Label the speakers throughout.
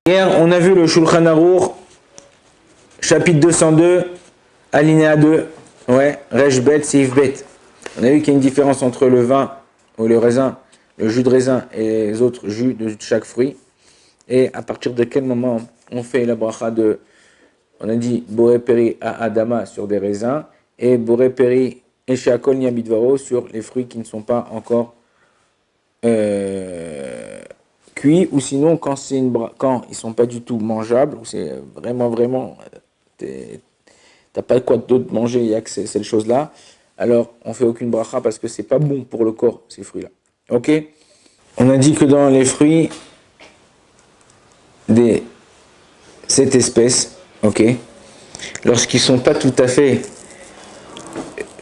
Speaker 1: Hier, on a vu le Shulchan Aruch, chapitre 202, alinéa 2, ouais, Resh Bet, Seif Bet. On a vu qu'il y a une différence entre le vin ou le raisin, le jus de raisin et les autres jus de chaque fruit. Et à partir de quel moment on fait la bracha de, on a dit Boré Peri à Adama sur des raisins et Boré Peri et Sheakol Niamidvaro sur les fruits qui ne sont pas encore cuits, ou sinon quand ils sont pas du tout mangeables, ou c'est vraiment t'as pas quoi d'autre manger, il y a que cette chose là, alors on fait aucune bracha parce que c'est pas bon pour le corps ces fruits là. Ok, on a dit que dans les fruits de cette espèce, ok, lorsqu'ils sont pas tout à fait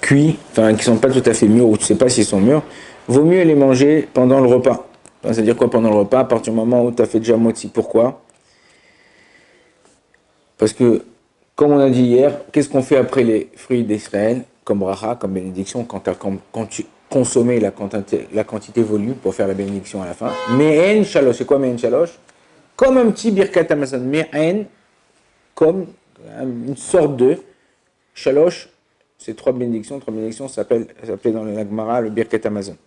Speaker 1: cuits, enfin qu'ils sont pas tout à fait mûrs, ou tu sais pas s'ils sont mûrs, vaut mieux les manger pendant le repas. C'est-à-dire quoi pendant le repas? À partir du moment où tu as fait déjà motzi. Pourquoi? Parce que, comme on a dit hier, qu'est-ce qu'on fait après les fruits d'Israël, comme bracha, comme bénédiction, quand tu consommais la quantité voulue pour faire la bénédiction à la fin? Me'en shalosh, c'est quoi Me'en shalosh? Comme un petit birkat hamazon. Me'en, comme une sorte de shalosh, c'est trois bénédictions. Trois bénédictions s'appelait dans la Gemara le birkat hamazon.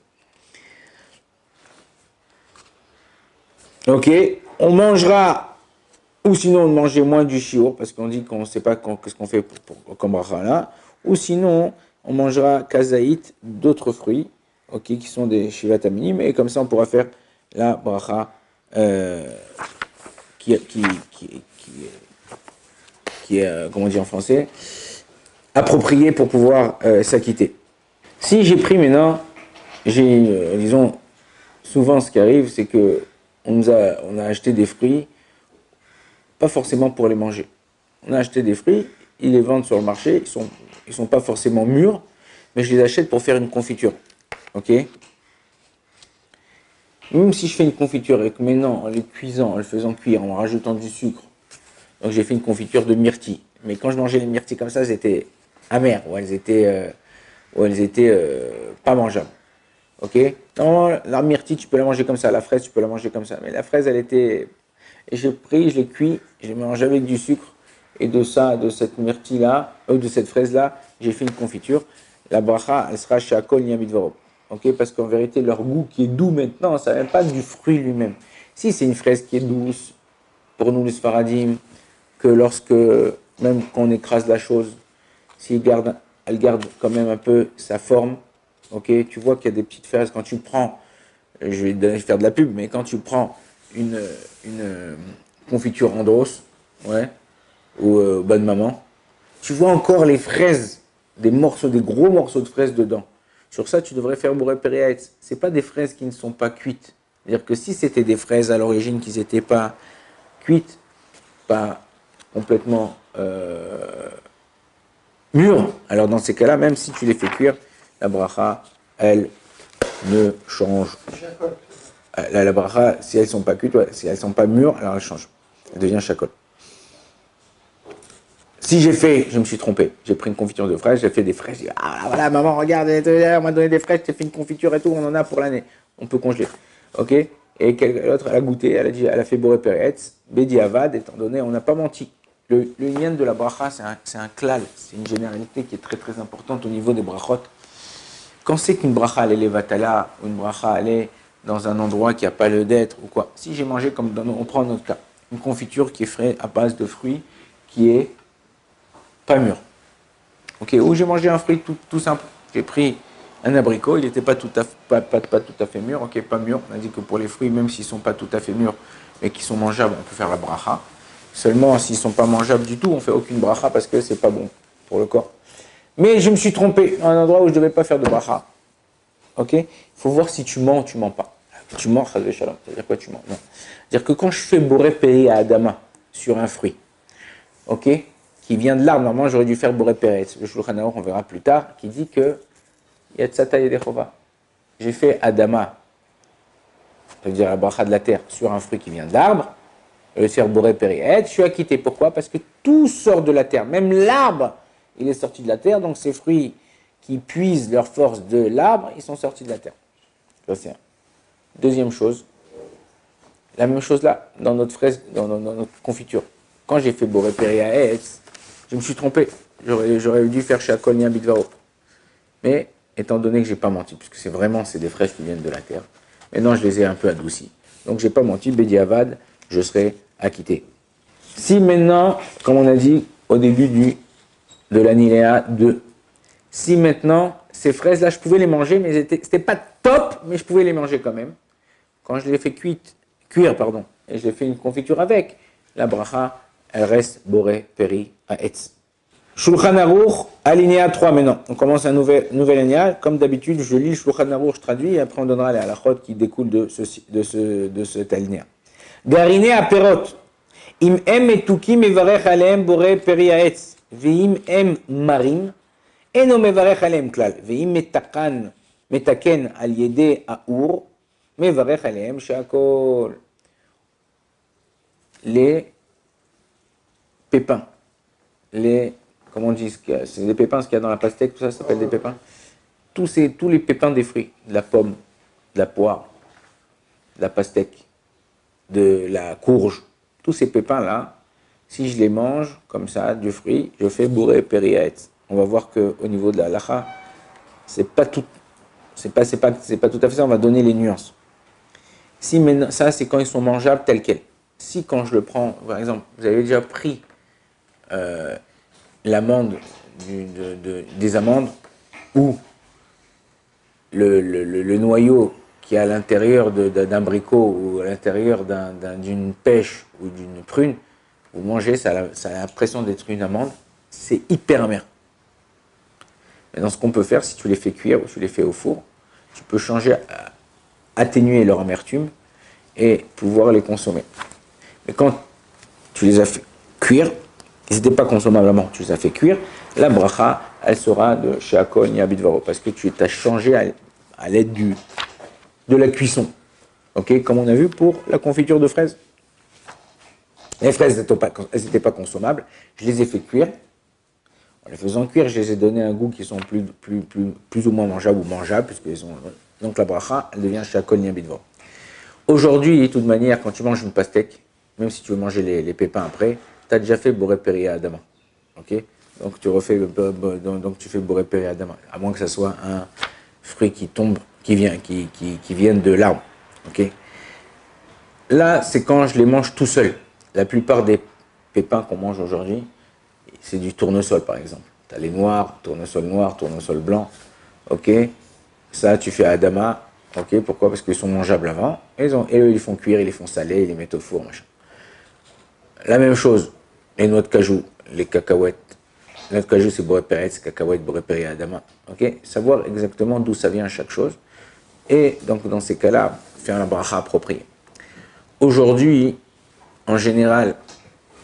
Speaker 1: Ok, on mangera, ou sinon on mangeait moins du shiur, parce qu'on dit qu'on ne sait pas qu'est-ce qu'on fait comme bracha là, ou sinon on mangera kazaït, d'autres fruits, ok, qui sont des shivat aminim, et comme ça on pourra faire la bracha qui est, comment on dit en français, appropriée pour pouvoir s'acquitter. Si j'ai pris maintenant, disons, souvent ce qui arrive, c'est que on a acheté des fruits, pas forcément pour les manger. On a acheté des fruits, ils les vendent sur le marché, ils sont pas forcément mûrs, mais je les achète pour faire une confiture. Ok? Même si je fais une confiture et que maintenant, en les cuisant, en les faisant cuire, en rajoutant du sucre, donc j'ai fait une confiture de myrtilles. Mais quand je mangeais les myrtilles comme ça, elles étaient amères, ou elles étaient pas mangeables. Ok? Non, la myrtille, tu peux la manger comme ça. La fraise, tu peux la manger comme ça. Mais la fraise, elle était... Et j'ai pris, je l'ai cuit, je l'ai mangé avec du sucre. Et de cette myrtille-là, de cette fraise-là, j'ai fait une confiture. La bracha, elle sera chez Akol Niamidvaro. Ok? Parce qu'en vérité, leur goût qui est doux maintenant, ça ne vient pas du fruit lui-même. Si c'est une fraise qui est douce, pour nous les Sfaradim, que lorsque, même quand on écrase la chose, elle garde quand même un peu sa forme. Ok, tu vois qu'il y a des petites fraises quand tu prends, je vais faire de la pub, mais quand tu prends une confiture Andros, ouais, ou Bonne Maman, tu vois encore les fraises, des gros morceaux de fraises dedans. Sur ça, tu devrais faire Boré Péréaetz. C'est pas des fraises qui ne sont pas cuites. C'est-à-dire que si c'était des fraises à l'origine qui n'étaient pas cuites, pas complètement mûres, alors dans ces cas-là, même si tu les fais cuire, la bracha, elle ne change. La bracha, si elles ne sont pas cuites, ouais, si elles ne sont pas mûres, alors elle change. Elle devient shakol. Si je me suis trompé, j'ai pris une confiture de fraises, j'ai fait des fraises, j'ai dit, ah voilà, maman, regarde, on m'a donné des fraises, j'ai fait une confiture et tout, on en a pour l'année. On peut congeler. Ok? Et l'autre, elle a goûté, elle a fait Boré Péretz, Bedi Avad, étant donné, on n'a pas menti. Le lien de la bracha, c'est un klal, c'est une généralité qui est très très importante au niveau des brachot. Quand c'est qu'une bracha elle est levatala, ou une bracha elle est dans un endroit qui n'a pas lieu d'être, ou quoi. Si j'ai mangé, comme on prend notre cas, une confiture qui est faite à base de fruits, qui est pas mûr. Ok, ou j'ai mangé un fruit tout simple. J'ai pris un abricot, il n'était pas tout à fait mûr, ok, pas mûr. On a dit que pour les fruits, même s'ils ne sont pas tout à fait mûrs, mais qui sont mangeables, on peut faire la bracha. Seulement, s'ils ne sont pas mangeables du tout, on ne fait aucune bracha parce que c'est pas bon pour le corps. Mais je me suis trompé à un endroit où je ne devais pas faire de bracha. Ok? Il faut voir si tu mens ou tu mens pas. Tu mens, chazvé shalom. C'est-à-dire quoi tu mens? Non. C'est-à-dire que quand je fais boré payé à Adama sur un fruit, ok? Qui vient de l'arbre, normalement j'aurais dû faire boré pérez. Le Shulchan Aruch, on verra plus tard, qui dit que Yatsata Yedechova. J'ai fait Adama, c'est-à-dire la bracha de la terre, sur un fruit qui vient de l'arbre. Je vais faire boré pérez. Je suis acquitté. Pourquoi? Parce que tout sort de la terre. Même l'arbre, il est sorti de la terre. Donc ces fruits qui puisent leur force de l'arbre, ils sont sortis de la terre. Ça c'est un. Deuxième chose, La même chose là, dans notre fraise, dans notre confiture. Quand j'ai fait Boré Péri à Aetz, je me suis trompé. J'aurais dû faire chez Akol Niam Bitvaro. Mais étant donné que j'ai pas menti, puisque c'est des fraises qui viennent de la terre, maintenant je les ai un peu adoucies. Donc j'ai pas menti, Bedi Avad, je serai acquitté. Si maintenant, comme on a dit au début de l'alinéa 2, si maintenant ces fraises-là, je pouvais les manger, mais c'était pas top, mais je pouvais les manger quand même. Quand je les ai fait cuire, et je les fais une confiture avec, la bracha, elle reste Boré Péri à Etz. Shulchan Aruch, alinéa 3 maintenant. On commence un nouvel alinéa. Comme d'habitude, je lis Shulchan Aruch, je traduis, et après on donnera les halachot qui découlent de cet alinéa. Gariné à Perot. Im em etukim mevarech aleem boré peri haetz. Veim em marim. Eno mevarech aleem klal. Veim metaken al yede aour. Mevarech aleem shakol. Les pépins. Comment on dit, c'est des pépins, ce qu'il y a dans la pastèque, tout ça s'appelle des pépins. Tous les pépins des fruits, de la pomme, de la poire, de la pastèque, de la courge, tous ces pépins-là, si je les mange comme ça, du fruit, je fais bourré périaète. On va voir qu'au niveau de la halacha, c'est pas tout à fait ça, on va donner les nuances. Si maintenant, ça c'est quand ils sont mangeables tels quels. Si quand je le prends, par exemple, vous avez déjà pris l'amande des amandes ou le noyau qui est à l'intérieur d'un bricot ou à l'intérieur d'une pêche ou d'une prune, vous mangez, ça a l'impression d'être une amande, c'est hyper amer. Maintenant, ce qu'on peut faire, si tu les fais cuire ou tu les fais au four, tu peux atténuer leur amertume et pouvoir les consommer. Mais quand tu les as fait cuire, ils n'étaient pas consommables avant, tu les as fait cuire, la bracha, elle sera de chez Akon Yabidvaro, parce que tu t'as changé à l'aide de la cuisson. Ok, comme on a vu pour la confiture de fraises. Les fraises, elles n'étaient pas consommables, je les ai fait cuire. En les faisant cuire, je les ai donné un goût qui sont plus ou moins mangeables ou mangeables, donc la bracha, elle devient chez Akon Yabidvaro. Aujourd'hui, de toute manière, quand tu manges une pastèque, même si tu veux manger les pépins après, tu as déjà fait Boré Péri à Adama. Ok, donc tu fais Boré Péri à Adama, à moins que ce soit un fruit qui tombe, qui vienne de l'arbre. Ok, là, c'est quand je les mange tout seul. La plupart des pépins qu'on mange aujourd'hui, c'est du tournesol par exemple. Tu as les noirs, tournesol blanc. Ok, ça tu fais à Adama. Ok, pourquoi? Parce qu'ils sont mangeables avant. Et eux, ils les font cuire, ils les font saler, ils les mettent au four, machin. La même chose, les noix de cajou, les cacahuètes. Les noix de cajou, c'est Boré Péri, c'est cacahuètes, Boré Péri Adama. Ok, savoir exactement d'où ça vient chaque chose. Et donc, dans ces cas-là, faire la bracha appropriée. Aujourd'hui, en général,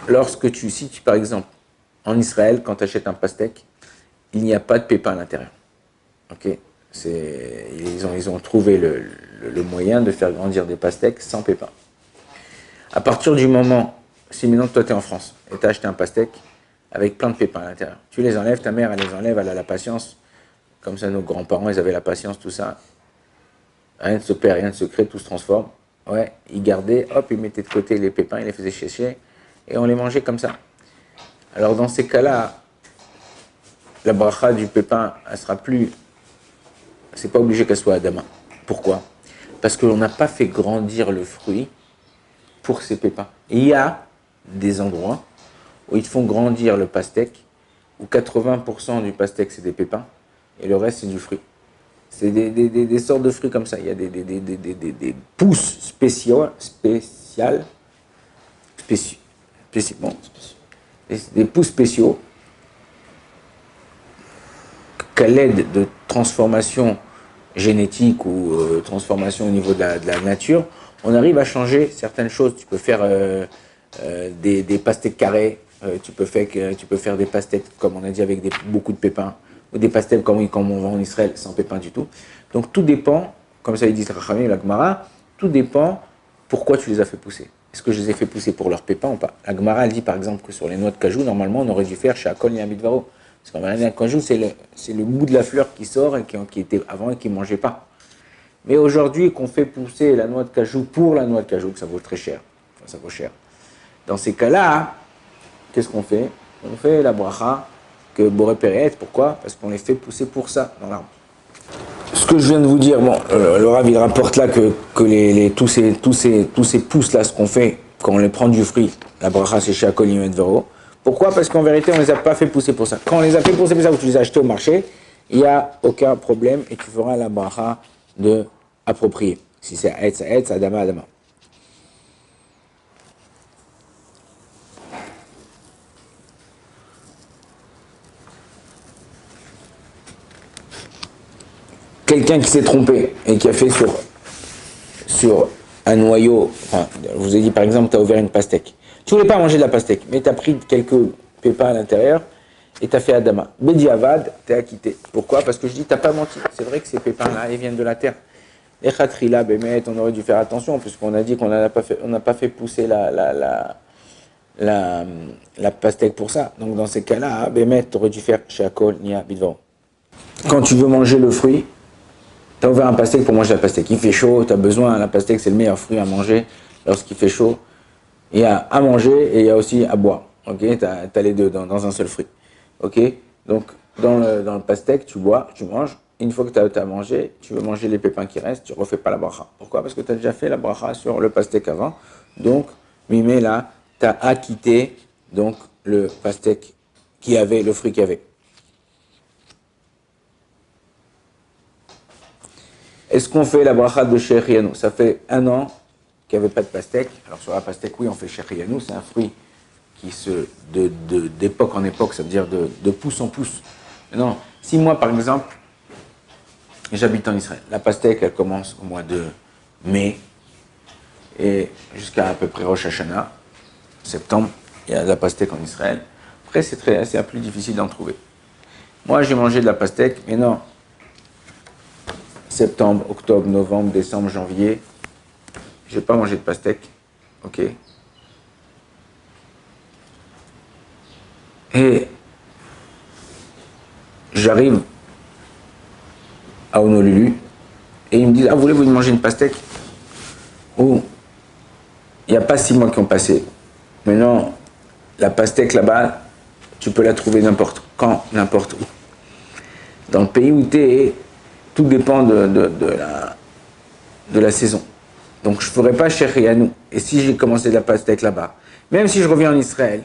Speaker 1: si tu, par exemple, en Israël, quand tu achètes un pastèque, il n'y a pas de pépins à l'intérieur. Ok, ils ont trouvé le moyen de faire grandir des pastèques sans pépins. À partir du moment, si maintenant toi tu es en France et tu as acheté un pastèque avec plein de pépins à l'intérieur, tu les enlèves, ta mère elle les enlève, elle a la patience, comme ça nos grands-parents ils avaient la patience, tout ça, rien ne se perd, rien ne se crée, tout se transforme. Ouais, ils gardaient, hop, ils mettaient de côté les pépins, ils les faisaient sécher et on les mangeait comme ça. Alors dans ces cas-là, la bracha du pépin, elle sera plus, c'est pas obligé qu'elle soit à Adama. Pourquoi? Parce qu'on n'a pas fait grandir le fruit pour ces pépins. Et il y a des endroits où ils font grandir le pastèque, où 80% du pastèque c'est des pépins, et le reste c'est du fruit. C'est des sortes de fruits comme ça. Il y a des pousses spéciales, des pousses spéciaux qu'à l'aide de transformation génétique ou transformation au niveau de la nature, on arrive à changer certaines choses. Tu peux faire des pastèques carrés, tu peux faire des pastèques, comme on a dit, avec beaucoup de pépins, ou des pastèques comme on vend en Israël, sans pépins du tout. Donc tout dépend, comme ça ils disent Rachamim, la Gemara, tout dépend pourquoi tu les as fait pousser. Est-ce que je les ai fait pousser pour leurs pépins ou pas? La Gemara, elle dit par exemple que sur les noix de cajou, normalement on aurait dû faire chez Akol et Amidvaro. Parce qu'en réalité, un cajou, c'est le bout de la fleur qui sort et qui était avant et qui ne mangeait pas. Mais aujourd'hui, qu'on fait pousser la noix de cajou pour la noix de cajou, que ça vaut très cher. Enfin, ça vaut cher. Dans ces cas-là, qu'est-ce qu'on fait? On fait la bracha que Boré Péret. Pourquoi? Parce qu'on les fait pousser pour ça dans l'arbre. Ce que je viens de vous dire, bon, le Rav il rapporte là que tous ces pousses là, ce qu'on fait quand on les prend du fruit, la bracha c'est chez Akol Yom Vero. Pourquoi? Parce qu'en vérité on les a pas fait pousser pour ça. Quand on les a fait pousser pour ça, ou tu les as achetés au marché, il n'y a aucun problème et tu feras la bracha de approprié. Si c'est Aetz, Adama, Adama. Quelqu'un qui s'est trompé et qui a fait sur un noyau, enfin, je vous ai dit par exemple, tu as ouvert une pastèque. Tu voulais pas manger de la pastèque, mais tu as pris quelques pépins à l'intérieur et tu as fait Adama. Bediavad, tu es acquitté. Pourquoi? Parce que je dis, tu n'as pas menti. C'est vrai que ces pépins-là, ils viennent de la terre. Les khatrila, bémet, on aurait dû faire attention, puisqu'on a dit qu'on n'a pas fait pousser la pastèque pour ça. Donc dans ces cas-là, bémet, tu aurais dû faire shakol, nia, bidvan. Quand tu veux manger le fruit, tu as ouvert un pastèque pour manger la pastèque. Il fait chaud, tu as besoin, la pastèque c'est le meilleur fruit à manger lorsqu'il fait chaud. Il y a à manger et il y a aussi à boire. Ok, tu as les deux dans un seul fruit. Ok, donc dans le pastèque, tu bois, tu manges. Une fois que tu as mangé, tu veux manger les pépins qui restent, tu ne refais pas la bracha. Pourquoi? Parce que tu as déjà fait la bracha sur le pastèque avant. Donc, mimé là, tu as acquitté donc, le pastèque qui avait, le fruit qu'il y avait. Est-ce qu'on fait la bracha de Shechianu? Ça fait 1 an qu'il n'y avait pas de pastèque. Alors sur la pastèque, oui, on fait Shechianu, c'est un fruit qui d'époque en époque, ça veut dire de pouce en pouce. Non, si moi par exemple, j'habite en Israël, la pastèque elle commence au mois de mai et jusqu'à à peu près Rosh Hashanah, septembre, il y a de la pastèque en Israël. Après c'est plus difficile d'en trouver. Moi j'ai mangé de la pastèque, mais non. Septembre, octobre, novembre, décembre, janvier, je n'ai pas mangé de pastèque, ok. Et j'arrive à Honolulu et ils me disent, ah, voulez-vous manger une pastèque? Oh, il n'y a pas 6 mois qui ont passé. Maintenant, la pastèque là-bas, tu peux la trouver n'importe quand, n'importe où. Dans le pays où tu es, tout dépend de la saison. Donc je ne ferai pas Shechianu. Et si j'ai commencé de la pastèque là-bas, même si je reviens en Israël,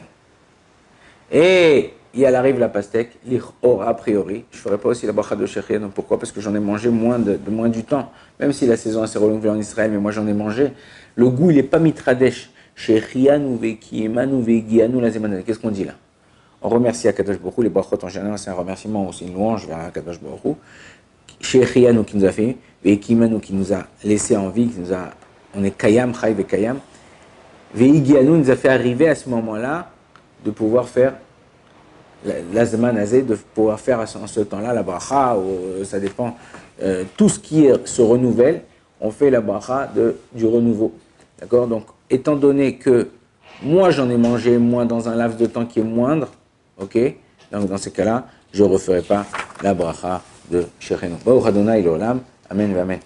Speaker 1: et il arrive la pastèque, l'Ichor a priori, je ne ferai pas aussi la bracha de Shechianu. Pourquoi? Parce que j'en ai mangé moins du temps. Même si la saison s'est renouvelée en Israël, mais moi j'en ai mangé. Le goût, il n'est pas mitradesh. Shechianu vekiemanu vegianu lazemanu. Qu'est-ce qu'on dit là? On remercie Akadosh Baruch Hu. Les brachot en général, c'est un remerciement, c'est une louange vers Akadosh Baruch Hu. Shechianu qui nous a fait, vekiemanu qui nous a laissé en vie, on est kayam, chay ve kayam. Veigianu nous a fait arriver à ce moment-là de pouvoir faire l'azman azé, de pouvoir faire en ce temps-là la bracha, ça dépend. Tout ce qui se renouvelle, on fait la bracha du renouveau. D'accord? Donc, étant donné que moi j'en ai mangé moins dans un laps de temps qui est moindre, ok? Donc, dans ces cas-là, je ne referai pas la bracha de Shechianu. Baruch Adonai l'olam. Amen, amen.